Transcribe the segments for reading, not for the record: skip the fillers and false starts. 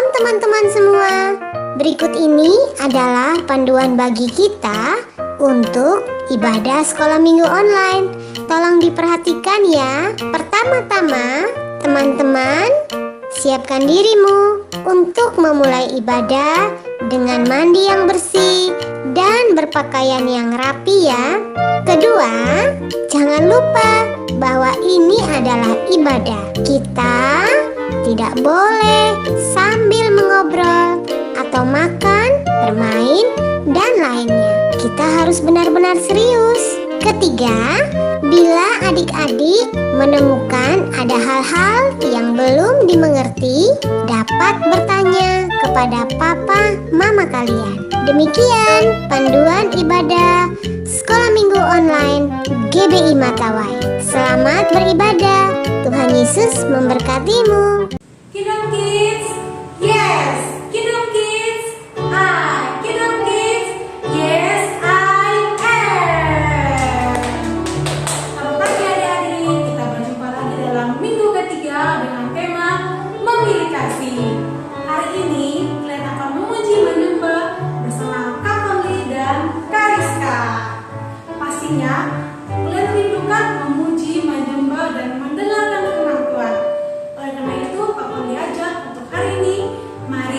Shalom teman-teman semua. Berikut ini adalah panduan bagi kita untuk ibadah sekolah minggu online. Tolong diperhatikan ya. Pertama-tama, teman-teman, siapkan dirimu untuk memulai ibadah dengan mandi yang bersih dan berpakaian yang rapi ya. Kedua, jangan lupa bahwa ini adalah ibadah. Kita tidak boleh sambil mengobrol atau makan, bermain, dan lainnya. Kita harus benar-benar serius. Ketiga, bila adik-adik menemukan ada hal-hal yang belum dimengerti, dapat bertanya kepada papa mama kalian. Demikian panduan ibadah Sekolah Minggu Online GBI Matawai. Selamat beribadah. Tuhan Yesus memberkatimu. Kingdom Kids, yes. Kingdom Kids, Kingdom Kids, yes I am. Selamat pagi adik-adik, kita berjumpa lagi dalam minggu ketiga dengan tema Memilih Kasih. Hari ini kalian akan memuji menyembah bersama Kak Feli dan Kak Rizka. Pastinya kalian rindukan memuji, menyembah, dan mendengarkan firman Tuhan. Oleh karena itu, Kak Feli ajak untuk hari ini, mari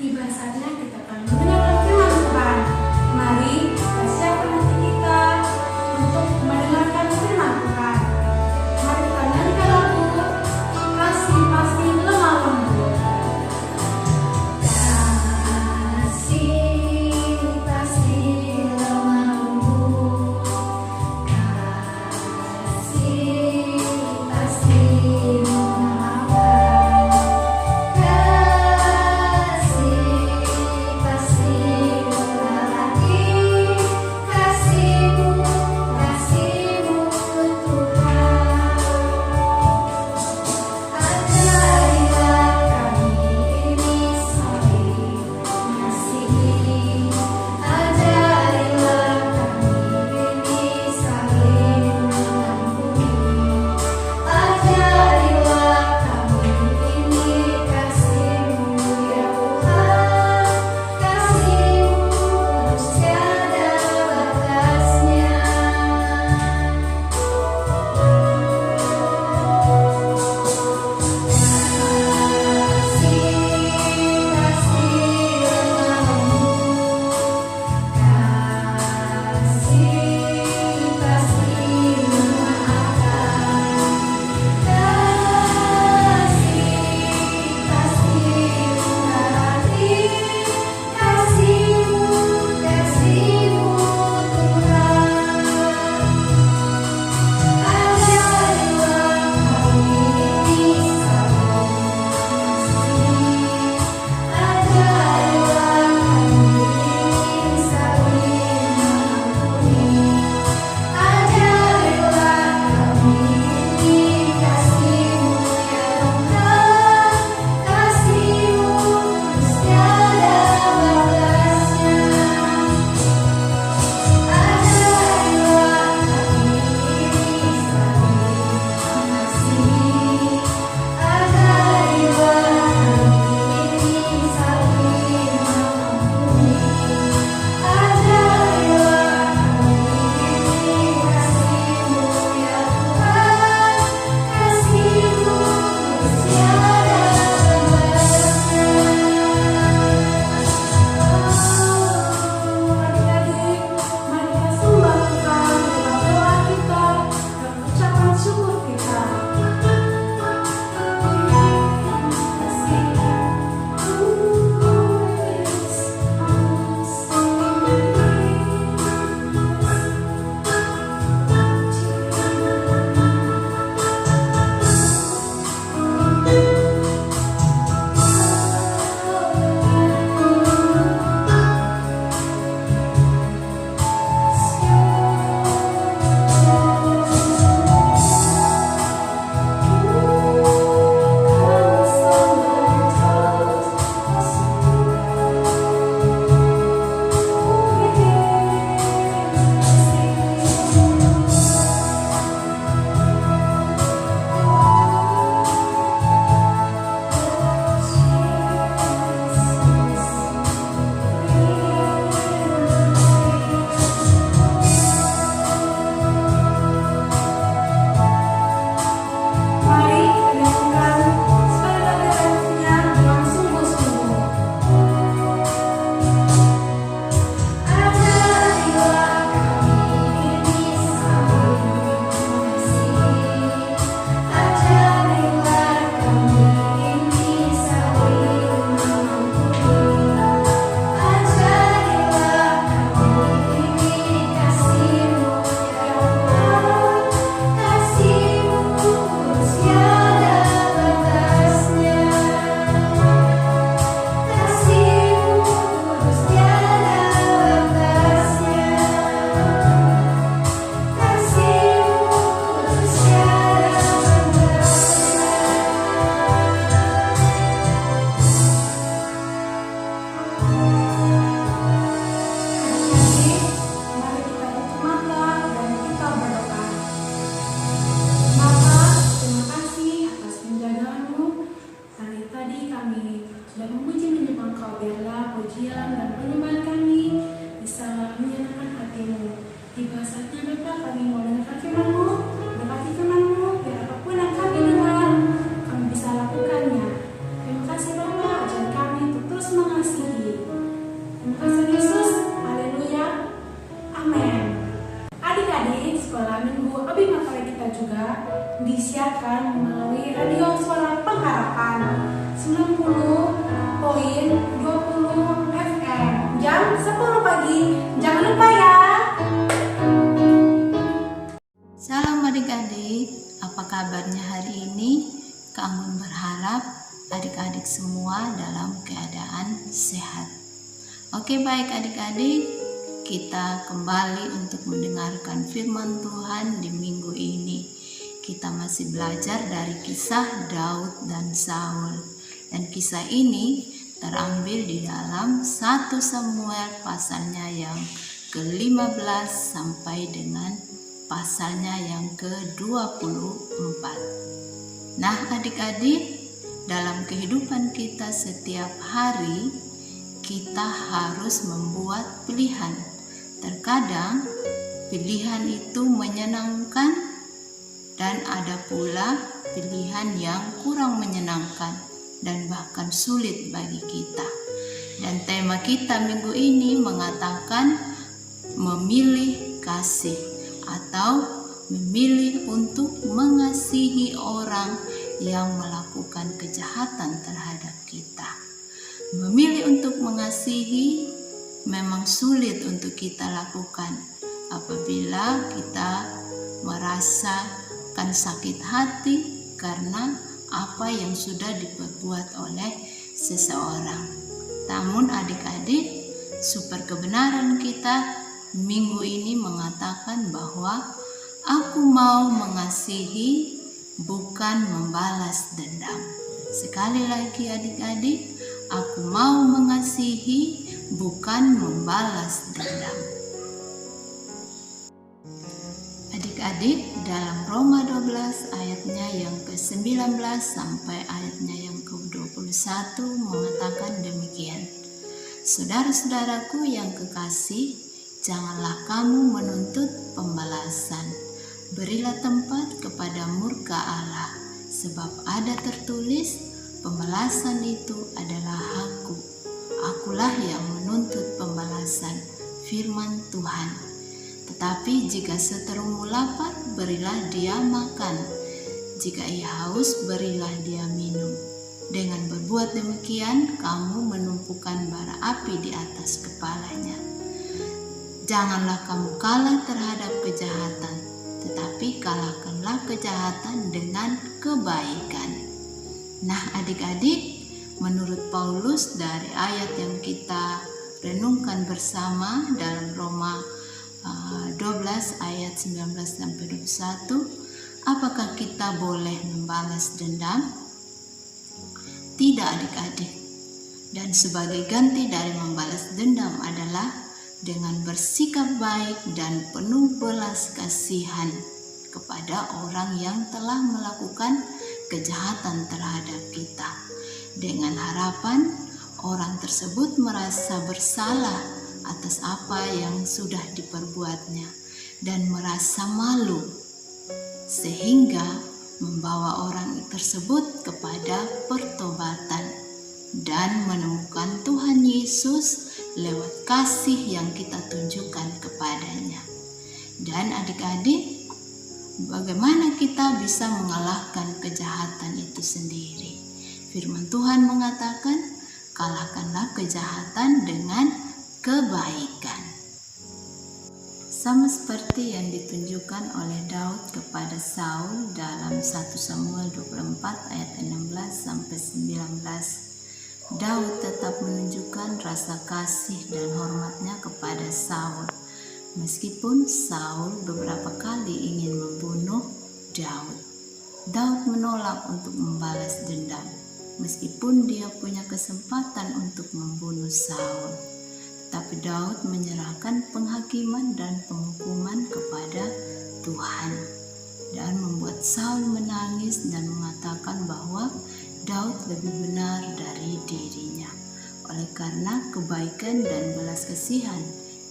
tiba saatnya kita akan mendengarkan firman Tuhan. Mari kita siapkan hati kita untuk mendengarkan firman Tuhan. Mari kita nyanyikan lagu Kasih Pasti Lemah Lembut. Kasih pasti lemah lembut, kasih pasti memaafkan, kasih pasti murah hati, kasih-Mu Tuhan. Ajarilah kami ini saling mengasihi, ajarilah kami ini saling mengampuni, ajarilah kami ini kasih-Mu ya Tuhan, kasih-Mu terus tiada batasnya. Adik-adik, mari kita sembah Tuhan dalam doa kita dan ucapan syukur kita. Terima kasih Mari kita renungkan supaya kita hatinya dengan sungguh-sungguh. Ajarilah kami ini saling mengasihi, ajarilah kami ini saling mengampuni, ajarilah kami ini kasih-Mu ya Tuhan, kasih-Mu terus tiada batasnya, kasih-Mu terus tiada batasnya, kasih-Mu terus tiada batasnya. Adik-adik, mari kita tutup mata dan kita berdoa. Bapa, terima kasih atas penjagaan-Mu. Hari tadi kami sudah memuji menyembah Engkau, biarlah pujian dan penyembahan kami bisa menyenangkan hati-Mu. Tiba saatnya Bapa, kami mau dengarkan firman-Mu, berkati firman-Mu, biar apapun yang kami dengar, kami bisa lakukannya. Terima kasih Bapa, ajar kami untuk terus mengasihi lagi. Jangan lupa ya. Salam adik-adik, apa kabarnya hari ini? Kak Anggun berharap adik-adik semua dalam keadaan sehat. Oke, baik adik-adik, kita kembali untuk mendengarkan firman Tuhan di minggu ini. Kita masih belajar dari kisah Daud dan Saul. Dan kisah ini terambil di dalam 1 Samuel pasalnya yang ke-15 sampai dengan pasalnya yang ke-24. Nah adik-adik, dalam kehidupan kita setiap hari, kita harus membuat pilihan. Terkadang pilihan itu menyenangkan dan ada pula pilihan yang kurang menyenangkan dan bahkan sulit bagi kita. Dan tema kita minggu ini mengatakan memilih kasih atau memilih untuk mengasihi orang yang melakukan kejahatan terhadap kita. Memilih untuk mengasihi memang sulit untuk kita lakukan apabila kita merasakan sakit hati karena apa yang sudah diperbuat oleh seseorang. Namun adik-adik, super kebenaran kita minggu ini mengatakan bahwa aku mau mengasihi, bukan membalas dendam. Sekali lagi adik-adik, aku mau mengasihi, bukan membalas dendam. Adik-adik, dalam Roma 12 ayatnya yang ke-19 sampai ayatnya yang ke-21 mengatakan demikian. Saudara-saudaraku yang kekasih, janganlah kamu menuntut pembalasan. Berilah tempat kepada murka Allah, sebab ada tertulis, pembalasan itu adalah hakku. Akulah yang menuntut pembalasan, firman Tuhan. Tetapi jika seterumu lapar, berilah dia makan. Jika ia haus, berilah dia minum. Dengan berbuat demikian, kamu menumpukan bara api di atas kepalanya. Janganlah kamu kalah terhadap kejahatan, tetapi kalahkanlah kejahatan dengan kebaikan. Nah adik-adik, menurut Paulus dari ayat yang kita renungkan bersama dalam Roma 12 ayat 19 sampai 21, apakah kita boleh membalas dendam? Tidak adik-adik. Dan sebagai ganti dari membalas dendam adalah dengan bersikap baik dan penuh belas kasihan kepada orang yang telah melakukan kejahatan terhadap kita, dengan harapan orang tersebut merasa bersalah atas apa yang sudah diperbuatnya dan merasa malu, sehingga membawa orang tersebut kepada pertobatan dan menemukan Tuhan Yesus lewat kasih yang kita tunjukkan kepadanya. Dan adik-adik, bagaimana kita bisa mengalahkan kejahatan itu sendiri? Firman Tuhan mengatakan, kalahkanlah kejahatan dengan kebaikan. Sama seperti yang ditunjukkan oleh Daud kepada Saul dalam 1 Samuel 24 ayat 16 sampai 19. Daud tetap menunjukkan rasa kasih dan hormatnya kepada Saul, meskipun Saul beberapa kali ingin membunuh Daud. Daud menolak untuk membalas dendam, meskipun dia punya kesempatan untuk membunuh Saul. Tetapi Daud menyerahkan penghakiman dan penghukuman kepada Tuhan, dan membuat Saul menangis dan mengatakan bahwa Daud lebih benar dari dirinya, oleh karena kebaikan dan belas kasihan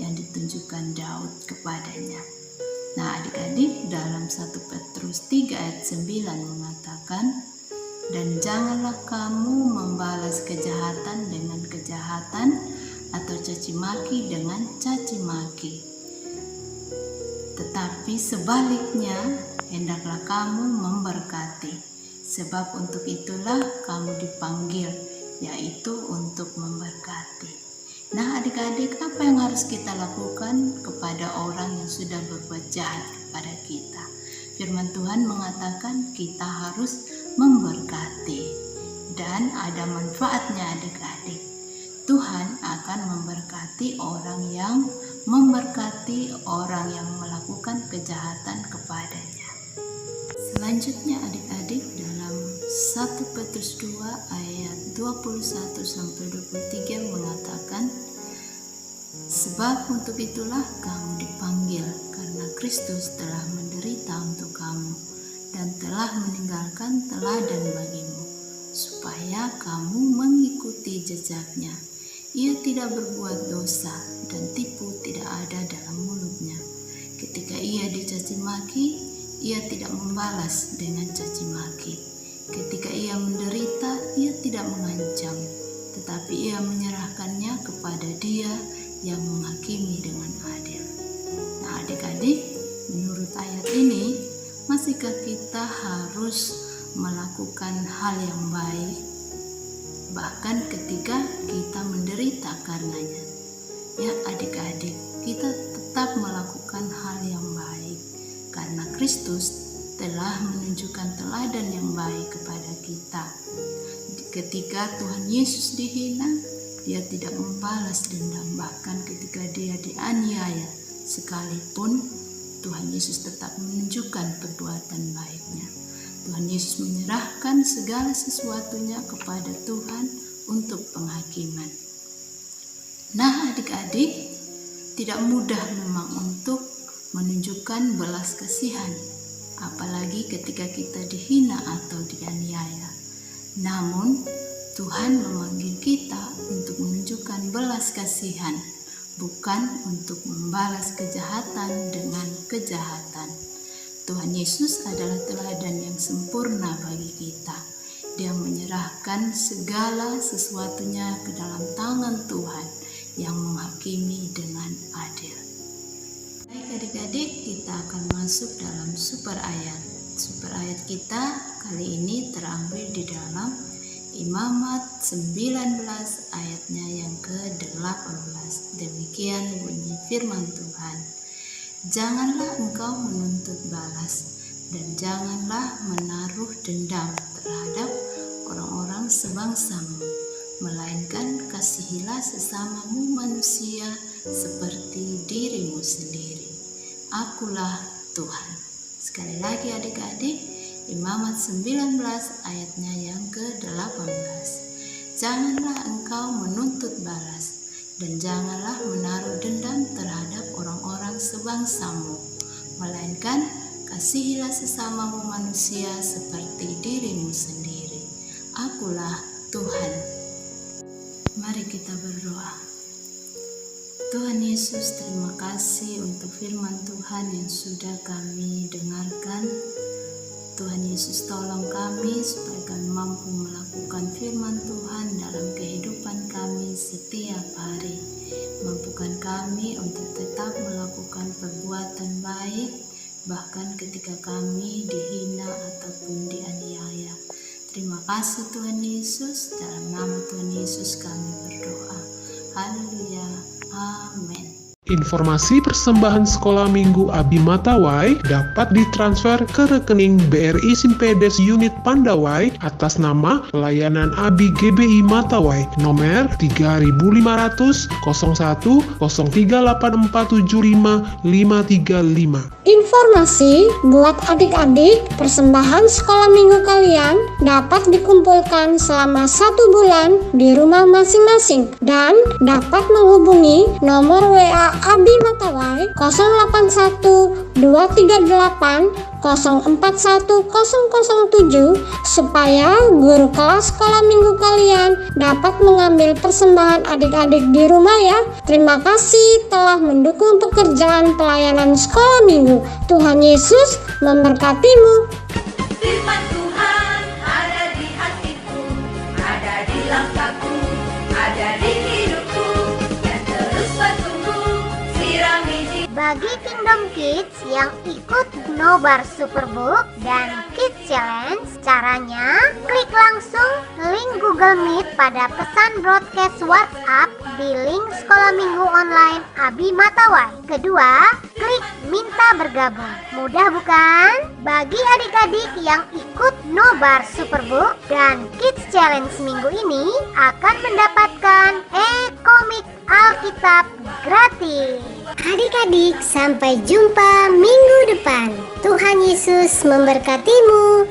yang ditunjukkan Daud kepadanya. Nah adik-adik, dalam 1 Petrus 3 ayat 9 mengatakan, dan janganlah kamu membalas kejahatan dengan kejahatan atau caci maki dengan caci maki, tetapi sebaliknya hendaklah kamu memberkati, sebab untuk itulah kamu dipanggil, yaitu untuk memberkati. Nah adik-adik, apa yang harus kita lakukan kepada orang yang sudah berbuat jahat kepada kita? Firman Tuhan mengatakan kita harus memberkati, dan ada manfaatnya adik-adik. Tuhan akan memberkati orang yang memberkati orang yang melakukan kejahatan kepadanya. Selanjutnya adik-adik, dalam 1 Petrus 2 ayat 21-23 mengatakan, sebab untuk itulah kamu dipanggil, karena Kristus telah menderita untuk kamu dan telah meninggalkan teladan bagimu, supaya kamu mengikuti jejaknya. Ia tidak berbuat dosa dan tipu tidak ada dalam mulutnya. Ketika ia dicaci maki, ia tidak membalas dengan caci maki. Ketika ia menderita, ia tidak mengancam, tetapi ia menyerahkannya kepada Dia yang menghakimi dengan adil. Nah adik-adik, menurut ayat ini, masihkah kita harus melakukan hal yang baik bahkan ketika kita menderita karenanya? Ya adik-adik, kita tetap melakukan hal yang baik karena Kristus telah menunjukkan teladan yang baik kepada kita. Ketika Tuhan Yesus dihina, Dia tidak membalas dendam, bahkan ketika Dia dianiaya sekalipun Tuhan Yesus tetap menunjukkan perbuatan baiknya. Tuhan Yesus menyerahkan segala sesuatunya kepada Tuhan untuk penghakiman. Nah adik-adik, tidak mudah memang untuk menunjukkan belas kasihan, apalagi ketika kita dihina atau dianiaya. Namun Tuhan memanggil kita untuk menunjukkan belas kasihan, bukan untuk membalas kejahatan dengan kejahatan. Tuhan Yesus adalah teladan yang sempurna bagi kita. Dia menyerahkan segala sesuatunya ke dalam tangan Tuhan yang menghakimi dengan adil. Baik adik-adik, kita akan masuk dalam super ayat. Super ayat kita kali ini terambil di dalam Imamat 19 ayatnya yang ke-18. Demikian bunyi firman Tuhan. Janganlah engkau menuntut balas, dan janganlah menaruh dendam terhadap orang-orang sebangsamu, melainkan kasihilah sesamamu manusia seperti dirimu sendiri. Akulah Tuhan. Sekali lagi adik-adik, Imamat 19 ayatnya yang ke-18. Janganlah engkau menuntut balas, dan janganlah menaruh dendam terhadap orang-orang sebangsamu, melainkan kasihilah sesamamu manusia seperti dirimu sendiri. Akulah Tuhan. Mari kita berdoa. Tuhan Yesus, terima kasih untuk firman Tuhan yang sudah kami dengarkan. Tuhan Yesus, tolong kami supaya kami mampu melakukan firman Tuhan dalam kehidupan kami setiap hari. Mampukan kami untuk tetap melakukan perbuatan baik, bahkan ketika kami dihina ataupun dianiaya. Terima kasih Tuhan Yesus, dalam nama Tuhan Yesus kami berdoa. Haleluya, amin. Informasi persembahan sekolah minggu Abi Matawai dapat ditransfer ke rekening BRI Simpedes Unit Pandawai atas nama Layanan Abi GBI Matawai nomor 3500 01 038475 535. Informasi buat adik-adik, persembahan sekolah minggu kalian dapat dikumpulkan selama 1 bulan di rumah masing-masing dan dapat menghubungi nomor WA Abi Matawai 081 238 041007 supaya guru kelas sekolah minggu kalian dapat mengambil persembahan adik-adik di rumah ya. Terima kasih telah mendukung pekerjaan pelayanan sekolah minggu. Tuhan Yesus memberkatimu. Firman Tuhan ada di hatiku, ada di langkahku, ada di hidupku, yang terus bertumbuh, sirami di. Bagi Kingdom Kids yang ikut Nobar Superbook dan Kids Challenge, caranya klik langsung link Google Google Meet pada pesan broadcast WhatsApp di link Sekolah Minggu Online Abi Matawai. Kedua, klik minta bergabung. Mudah bukan? Bagi adik-adik yang ikut Nobar Superbook dan Kids Challenge minggu ini akan mendapatkan e-komik Alkitab gratis. Adik-adik, sampai jumpa minggu depan. Tuhan Yesus memberkatimu.